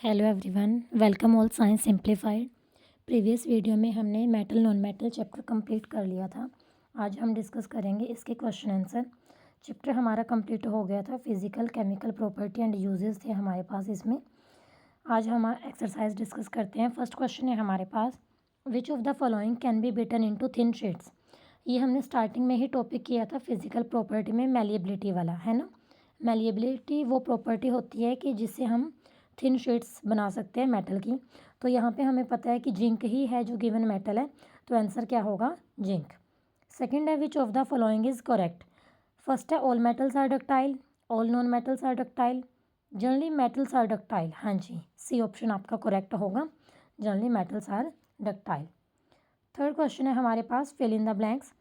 Hello everyone, welcome all science simplified. Previous video में हमने metal non metal chapter complete कर लिया था। आज हम डिस्कस करेंगे इसके क्वेश्चन आंसर। चैप्टर हमारा कंप्लीट हो गया था। Physical chemical property and uses थे हमारे पास इसमें। आज हम एक्सरसाइज डिस्कस करते हैं। फर्स्ट क्वेश्चन है हमारे पास, which of the following can be beaten into thin sheets. ये हमने स्टार्टिंग में ही टॉपिक किया था फिजिकल प्रॉपर्टी में, मैलिएबिलिटी वाला, है ना। मैलिएबिलिटी वो प्रॉपर्टी होती है कि जिससे हम थिन शीट्स बना सकते हैं मेटल की। तो यहाँ पे हमें पता है कि जिंक ही है जो गिवन मेटल है, तो आंसर क्या होगा, जिंक। सेकंड है, which of the following is correct. First है, all metals are ductile, all non metals are ductile, generally metals are ductile. हाँ जी, सी ऑप्शन आपका करेक्ट होगा, generally metals are ductile. Third question है हमारे पास, fill in the blanks.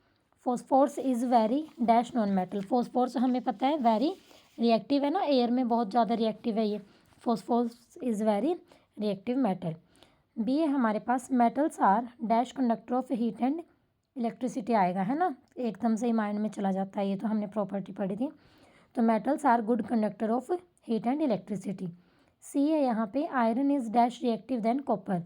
Phosphorus is very dash non metal. Phosphorus हमें पता है वेरी रिएक्टिव है ना, एयर में बहुत ज़्यादा रिएक्टिव है ये। Phosphorus is very reactive metal. B है हमारे पास, metals are dash conductor of heat and electricity आएगा, है ना, एकदम से ही माइंड में चला जाता है, ये तो हमने प्रॉपर्टी पढ़ी थी। तो metals are good conductor of heat and electricity. C है यहाँ पे, iron is dash reactive than copper.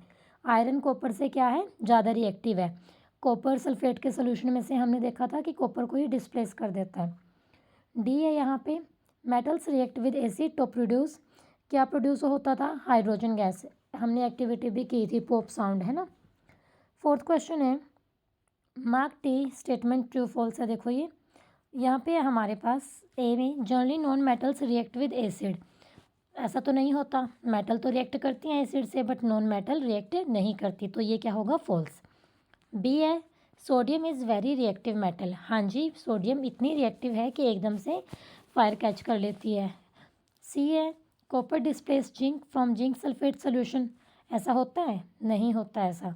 Iron copper से क्या है, ज़्यादा रिएक्टिव है। कॉपर सल्फेट के सोल्यूशन में से हमने देखा था कि कॉपर को ही डिस्प्लेस कर देता है। डी है यहाँ पे, metals react with acid to produce. क्या प्रोड्यूस होता था, हाइड्रोजन गैस। हमने एक्टिविटी भी की थी, पॉप साउंड, है ना। फोर्थ क्वेश्चन है, mark the statement true false है। देखो ये यहाँ पे हमारे पास ए में, generally non metals react with acid. ऐसा तो नहीं होता, मेटल तो रिएक्ट करती हैं एसिड से, बट नॉन मेटल रिएक्ट नहीं करती, तो ये क्या होगा, फॉल्स। बी है, sodium is very reactive metal. हाँ जी, सोडियम इतनी रिएक्टिव है कि एकदम से फायर कैच कर लेती है। सी है, copper displace zinc from zinc sulphate solution. ऐसा होता है, नहीं होता ऐसा,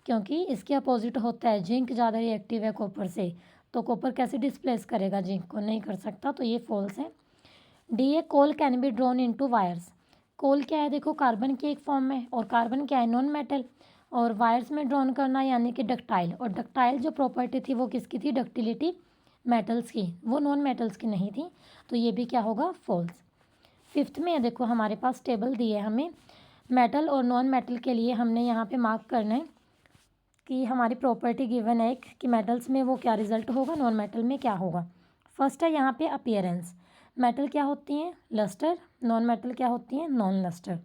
क्योंकि इसके अपोजिट होता है, जिंक ज़्यादा रिएक्टिव है कॉपर से, तो कॉपर कैसे डिस्प्लेस करेगा जिंक को, नहीं कर सकता, तो ये फॉल्स है। डी है, coal can be drawn into wires. Coal क्या है, देखो कार्बन की एक फॉर्म में, और कार्बन क्या है, नॉन मेटल, और वायर्स में ड्रॉन करना यानी कि डक्टाइल। और डक्टाइल जो प्रॉपर्टी थी वो किसकी थी, डक्टिलिटी, मेटल्स की, वो नॉन मेटल्स की नहीं थी, तो ये भी क्या होगा, फॉल्स। फिफ्थ में देखो हमारे पास टेबल दी है हमें, मेटल और नॉन मेटल के लिए हमने यहाँ पे मार्क करना है कि हमारी प्रॉपर्टी गिवन है एक, कि मेटल्स में वो क्या रिजल्ट होगा, नॉन मेटल में क्या होगा। फर्स्ट है यहाँ पे अपीयरेंस, मेटल क्या होती हैं, लस्टर, नॉन मेटल क्या होती हैं, नॉन लस्टर।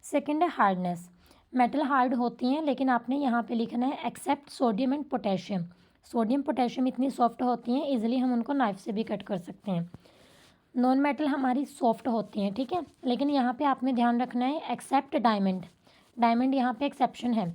सेकेंड है हार्डनेस, मेटल हार्ड होती हैं, लेकिन आपने यहाँ पे लिखना है except sodium and potassium. Sodium potassium इतनी सॉफ्ट होती हैं, इजिली हम उनको नाइफ से भी कट कर सकते हैं। नॉन मेटल हमारी सॉफ्ट होती हैं, ठीक है, लेकिन यहाँ पे आपने ध्यान रखना है एक्सेप्ट डायमंड। डायमंड यहाँ पे एक्सेप्शन है।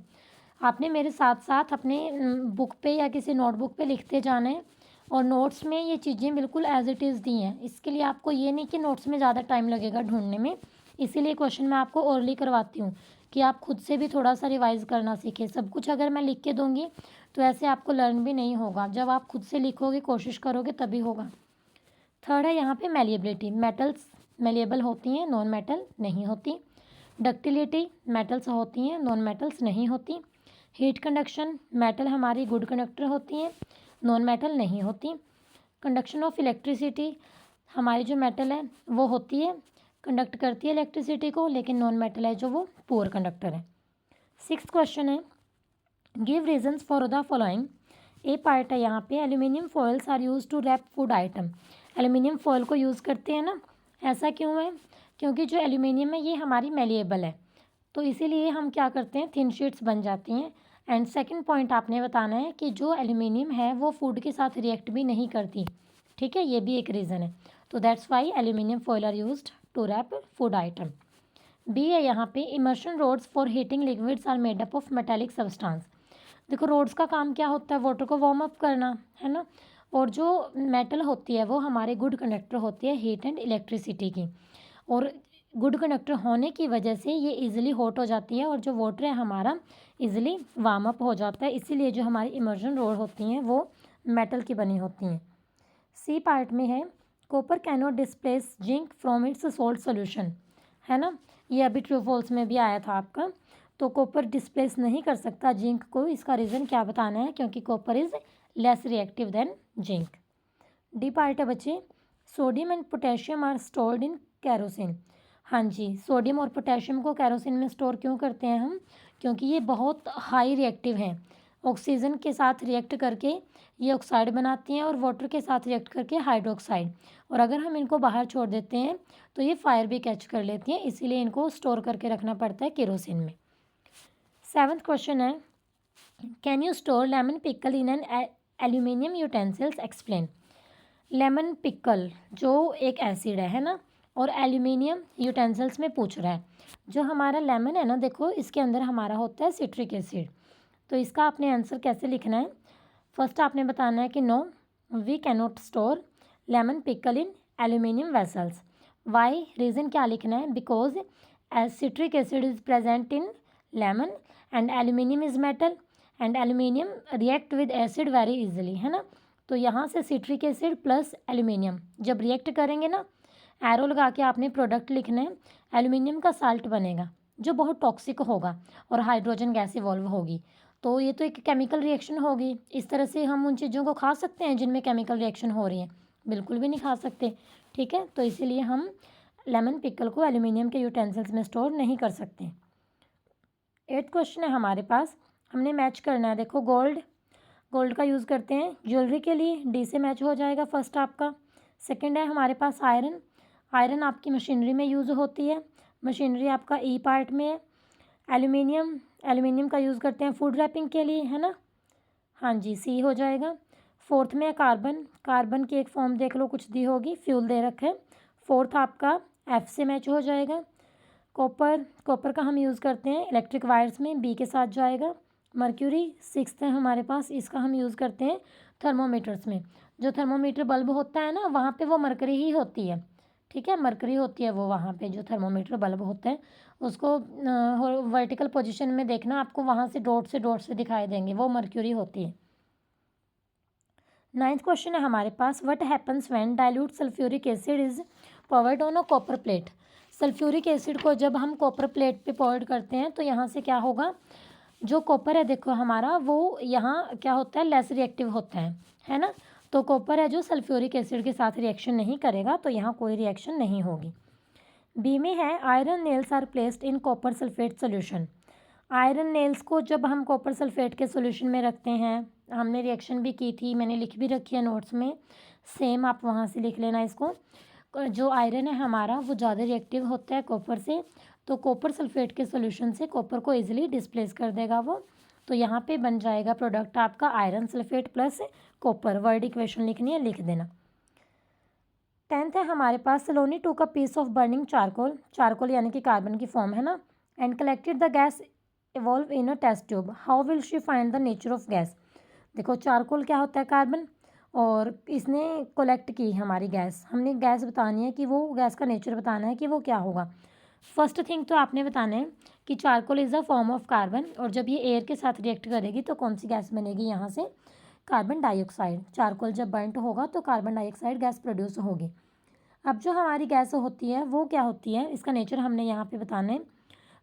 आपने मेरे साथ साथ अपने बुक पे या किसी नोटबुक पे लिखते जाना है, और नोट्स में ये चीज़ें बिल्कुल एज इट इज़ दी हैं। इसके लिए आपको ये नहीं कि नोट्स में ज़्यादा टाइम लगेगा ढूंढने में, इसीलिए क्वेश्चन मैं आपको ओरली करवाती हूँ कि आप खुद से भी थोड़ा सा रिवाइज़ करना सीखें। सब कुछ अगर मैं लिख के दूँगी तो ऐसे आपको लर्न भी नहीं होगा, जब आप खुद से लिखोगे, कोशिश करोगे, तभी होगा। थर्ड है यहाँ पे मैलिएबिलिटी, मेटल्स मैलिएबल होती हैं, नॉन मेटल नहीं होती। डक्टिलिटी, मेटल्स होती हैं, नॉन मेटल्स नहीं होती। हीट कंडक्शन, मेटल हमारी गुड कंडक्टर होती हैं, नॉन मेटल नहीं होती। कंडक्शन ऑफ इलेक्ट्रिसिटी, हमारी जो मेटल है वो होती है, कंडक्ट करती है इलेक्ट्रिसिटी को, लेकिन नॉन मेटल है जो वो पुअर कंडक्टर है। सिक्स्थ क्वेश्चन है, give reasons for the following. A part है यहाँ पे, aluminium foils are use to wrap food item. Aluminium foil को यूज़ करते हैं ना, ऐसा क्यों है, क्योंकि जो एल्यूमिनियम है ये हमारी मेलिएबल है, तो इसीलिए हम क्या करते हैं, थिन शीट्स बन जाती हैं। एंड सेकंड पॉइंट आपने बताना है कि जो एल्यूमिनियम है वो फूड के साथ रिएक्ट भी नहीं करती, ठीक है, ये भी एक रीज़न है, तो that's why aluminium foil are used to wrap food item. B है यहाँ पे, immersion rods for heating liquids are made up of metallic substance. देखो रोड्स का काम क्या होता है, वाटर को वार्म अप करना, है ना, और जो मेटल होती है वो हमारे गुड कंडक्टर होती है हीट एंड इलेक्ट्रिसिटी की, और गुड कंडक्टर होने की वजह से ये इजीली हॉट हो जाती है, और जो वाटर है हमारा इजीली वार्म अप हो जाता है, इसीलिए जो हमारी इमर्जन रोड होती हैं वो मेटल की बनी होती हैं। सी पार्ट में है, copper cannot displace zinc from its salt solution, है ना, ये अभी ट्रू फॉल्स में भी आया था आपका, तो कॉपर डिस्प्लेस नहीं कर सकता जिंक को, इसका रीज़न क्या बताना है, क्योंकि copper is less reactive than zinc. D part है बच्चे, sodium and potassium are stored in kerosene. हाँ जी, सोडियम और पोटेशियम को केरोसिन में स्टोर क्यों करते हैं हम? क्योंकि ये बहुत हाई रिएक्टिव हैं। ऑक्सीजन के साथ रिएक्ट करके ये ऑक्साइड बनाती हैं और वाटर के साथ रिएक्ट करके हाइड्रोक्साइड। और अगर हम इनको बाहर छोड़ देते हैं तो ये फायर भी कैच कर लेती हैं, इसीलिए इनको स्टोर करके रखना पड़ता है केरोसिन में। 7th क्वेश्चन है, can you store lemon pickle in an aluminium utensils? Explain. Lemon pickle जो एक एसिड है ना, और एल्यूमिनियम यूटेंसिल्स में पूछ रहा है। जो हमारा लेमन है ना, देखो इसके अंदर हमारा होता है सिट्रिक एसिड। तो इसका आपने आंसर कैसे लिखना है? फर्स्ट आपने बताना है कि no we can not store lemon pickle in aluminium vessels. Why, reason क्या लिखना है? Because as citric acid is present in lemon and aluminium is metal and aluminium react with acid very easily, है ना। तो यहाँ से citric acid plus aluminium जब react करेंगे ना, एरो लगा के आपने प्रोडक्ट लिखना है। एल्यूमिनियम का साल्ट बनेगा जो बहुत टॉक्सिक होगा और हाइड्रोजन गैस इवॉल्व होगी। तो ये तो एक केमिकल रिएक्शन होगी। इस तरह से हम उन चीज़ों को खा सकते हैं जिनमें केमिकल रिएक्शन हो रही है? बिल्कुल भी नहीं खा सकते, ठीक है। तो इसीलिए हम लेमन पिकल को एल्यूमिनियम के यूटेंसिल्स में स्टोर नहीं कर सकते। 8th क्वेश्चन है हमारे पास, हमने मैच करना है। देखो गोल्ड का यूज़ करते हैं ज्वेलरी के लिए, डी से मैच हो जाएगा फर्स्ट आपका। सेकंड है हमारे पास आयरन आपकी मशीनरी में यूज़ होती है, मशीनरी आपका ई पार्ट में है। एल्यूमिनियम का यूज़ करते हैं फूड रैपिंग के लिए, है ना। हाँ जी, सी हो जाएगा। 4th में है कार्बन की एक फॉर्म देख लो, कुछ दी होगी, फ्यूल दे रखा है। 4th आपका एफ से मैच हो जाएगा। कॉपर का हम यूज़ करते हैं इलेक्ट्रिक वायर्स में, बी के साथ जाएगा। मर्क्यूरी 6th है हमारे पास, इसका हम यूज़ करते हैं थर्मोमीटर्स में। जो थर्मोमीटर बल्ब होता है ना, वहाँ पे वो मरकरी ही होती है, ठीक है, मरकरी होती है वो वहाँ पे। जो थर्मोमीटर बल्ब होता है उसको वर्टिकल पोजीशन में देखना, आपको वहाँ से डॉट से दिखाई देंगे, वो मर्क्यूरी होती है। 9th क्वेश्चन है हमारे पास, what happens when dilute sulphuric acid is poured on a copper plate? Sulphuric acid को जब हम कॉपर प्लेट पे पावर्ड करते हैं तो यहाँ से क्या होगा, जो कॉपर है देखो हमारा, वो यहाँ क्या होता है, लेस रिएक्टिव होता है ना। तो कॉपर है जो सल्फ्यूरिक एसिड के साथ रिएक्शन नहीं करेगा, तो यहाँ कोई रिएक्शन नहीं होगी। बी में है, iron nails are placed in copper sulphate solution. Iron nails को जब हम कॉपर सल्फेट के सोल्यूशन में रखते हैं, हमने रिएक्शन भी की थी, मैंने लिख भी रखी है नोट्स में, सेम आप वहाँ से लिख लेना इसको। जो आयरन है हमारा वो ज़्यादा रिएक्टिव होता है कॉपर से, तो कॉपर सल्फेट के सोल्यूशन से कॉपर को इजीली डिस्प्लेस कर देगा वो। तो यहाँ पे बन जाएगा प्रोडक्ट आपका iron sulphate plus copper. Word equation लिखनी है, लिख देना। 10th है हमारे पास, Saloni took a piece of burning charcoal यानी कि कार्बन की फॉर्म है ना, and collected the gas evolve in a test tube, how will she find the nature of gas? देखो चारकोल क्या होता है, कार्बन, और इसने कलेक्ट की हमारी गैस, हमने गैस बतानी है कि वो गैस का नेचर बताना है कि वो क्या होगा। फर्स्ट थिंग तो आपने बताना है कि charcoal is a form of carbon, और जब ये एयर के साथ रिएक्ट करेगी तो कौन सी गैस बनेगी, यहाँ से कार्बन डाइऑक्साइड। चारकोल जब बर्न्ट होगा तो कार्बन डाइऑक्साइड गैस प्रोड्यूस होगी। अब जो हमारी गैस होती है वो क्या होती है, इसका नेचर हमने यहाँ पे बताना है।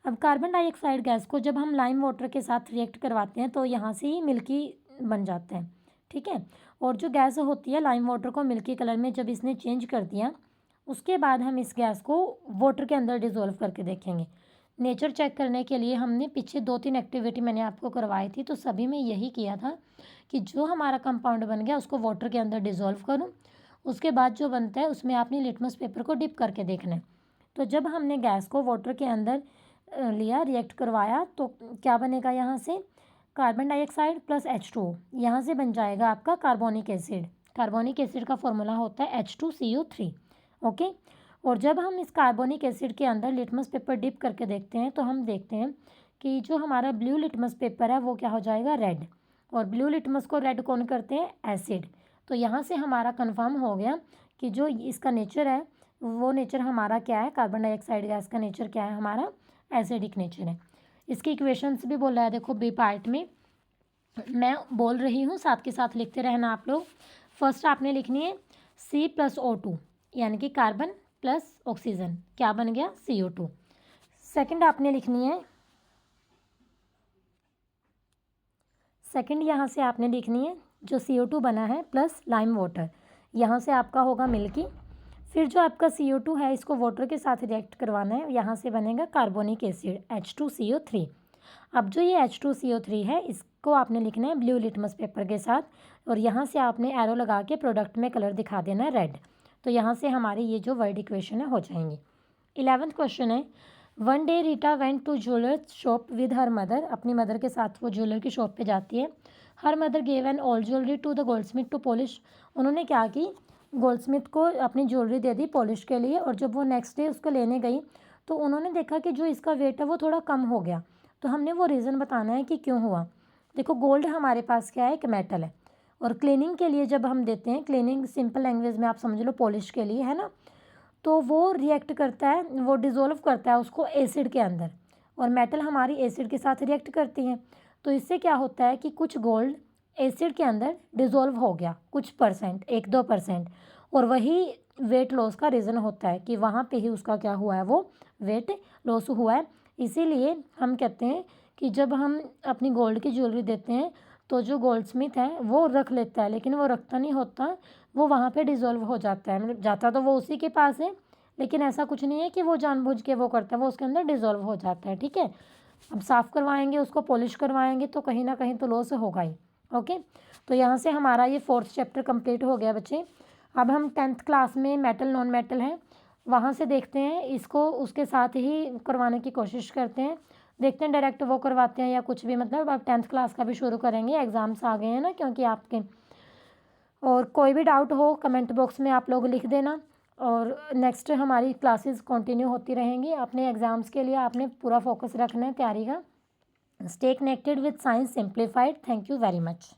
अब कार्बन डाइऑक्साइड गैस को जब हम लाइम वाटर के साथ रिएक्ट करवाते हैं तो यहाँ से ही मिल्की बन जाता है, ठीक है। और जो गैस होती है लाइम वाटर को मिल्की कलर में जब इसने चेंज कर दिया, उसके बाद हम इस गैस को वाटर के अंदर डिज़ोल्व करके देखेंगे। नेचर चेक करने के लिए हमने पीछे 2-3 एक्टिविटी मैंने आपको करवाई थी, तो सभी में यही किया था कि जो हमारा कंपाउंड बन गया उसको वाटर के अंदर डिज़ोल्व करूँ, उसके बाद जो बनता है उसमें आपने लिटमस पेपर को डिप करके देखना है। तो जब हमने गैस को वाटर के अंदर लिया, रिएक्ट करवाया, तो क्या बनेगा, यहाँ से कार्बन डाइऑक्साइड प्लस H2O, यहाँ से बन जाएगा आपका कार्बोनिक एसिड। कार्बोनिक एसिड का फॉर्मूला होता है H2CO3, ओके। और जब हम इस कार्बोनिक एसिड के अंदर लिटमस पेपर डिप करके देखते हैं तो हम देखते हैं कि जो हमारा ब्लू लिटमस पेपर है वो क्या हो जाएगा, रेड। और ब्लू लिटमस को रेड कौन करते हैं, एसिड। तो यहाँ से हमारा कंफर्म हो गया कि जो इसका नेचर है वो नेचर हमारा क्या है, कार्बन डाइऑक्साइड गैस का नेचर क्या है, हमारा एसिडिक नेचर है। इसकी इक्वेशंस भी बोला है, देखो बी पार्ट में मैं बोल रही हूँ, साथ के साथ लिखते रहना आप लोग। फर्स्ट आपने लिखनी है C+O2 यानी कि कार्बन प्लस ऑक्सीजन, क्या बन गया, CO2। सेकंड आपने लिखनी है, सेकंड यहाँ से आपने लिखनी है जो CO2 बना है प्लस लाइम वाटर, यहाँ से आपका होगा मिल्की। फिर जो आपका CO2 है इसको वाटर के साथ रिएक्ट करवाना है, यहाँ से बनेगा कार्बोनिक एसिड H2CO3। अब जो ये H2CO3 है इसको आपने लिखना है ब्लू लिटमस पेपर के साथ, और यहाँ से आपने एरो लगा के प्रोडक्ट में कलर दिखा देना है रेड। तो यहाँ से हमारी ये जो वर्ड इक्वेशन है हो जाएंगी। 11th क्वेश्चन है, one day Rita went to jeweller shop with her mother. अपनी मदर के साथ वो ज्वेलर की शॉप पे जाती है। Her mother gave an all jewellery to the goldsmith to polish. उन्होंने क्या की, गोल्डस्मिथ को अपनी ज्वेलरी दे दी पॉलिश के लिए, और जब वो नेक्स्ट डे उसको लेने गई तो उन्होंने देखा कि जो इसका वेट है वो थोड़ा कम हो गया। तो हमने वो रीज़न बताना है कि क्यों हुआ। देखो गोल्ड हमारे पास क्या है, एक मेटल है, और क्लीनिंग के लिए जब हम देते हैं, क्लीनिंग सिंपल लैंग्वेज में आप समझ लो पॉलिश के लिए है ना, तो वो रिएक्ट करता है, वो डिज़ोल्व करता है उसको एसिड के अंदर, और मेटल हमारी एसिड के साथ रिएक्ट करती हैं। तो इससे क्या होता है कि कुछ गोल्ड एसिड के अंदर डिज़ोल्व हो गया कुछ परसेंट, 1-2%, और वही वेट लॉस का रीज़न होता है कि वहाँ पे ही उसका क्या हुआ है, वो वेट लॉस हुआ है। इसीलिए हम कहते हैं कि जब हम अपनी गोल्ड की ज्वेलरी देते हैं तो जो गोल्ड स्मिथ है वो रख लेता है, लेकिन वो रखता नहीं होता, वो वहाँ पे डिज़ोल्व हो जाता है। मतलब जाता तो वो उसी के पास है, लेकिन ऐसा कुछ नहीं है कि वो जानबूझ के वो करता है, वो उसके अंदर डिज़ोल्व हो जाता है। ठीक है, अब साफ़ करवाएंगे उसको, पॉलिश करवाएंगे तो कहीं ना कहीं तो लॉस होगा ही। ओके, तो यहाँ से हमारा ये 4th चैप्टर कंप्लीट हो गया बच्चे। अब हम 10th क्लास में मेटल नॉन मेटल है, वहाँ से देखते हैं, इसको उसके साथ ही करवाने की कोशिश करते हैं, देखते हैं डायरेक्ट वो करवाते हैं या कुछ भी। मतलब अब 10th क्लास का भी शुरू करेंगे, एग्ज़ाम्स आ गए हैं ना क्योंकि आपके। और कोई भी डाउट हो कमेंट बॉक्स में आप लोग लिख देना, और नेक्स्ट हमारी क्लासेस कंटिन्यू होती रहेंगी। अपने एग्ज़ाम्स के लिए आपने पूरा फोकस रखना है तैयारी का। Stay connected with science simplified. Thank you very much.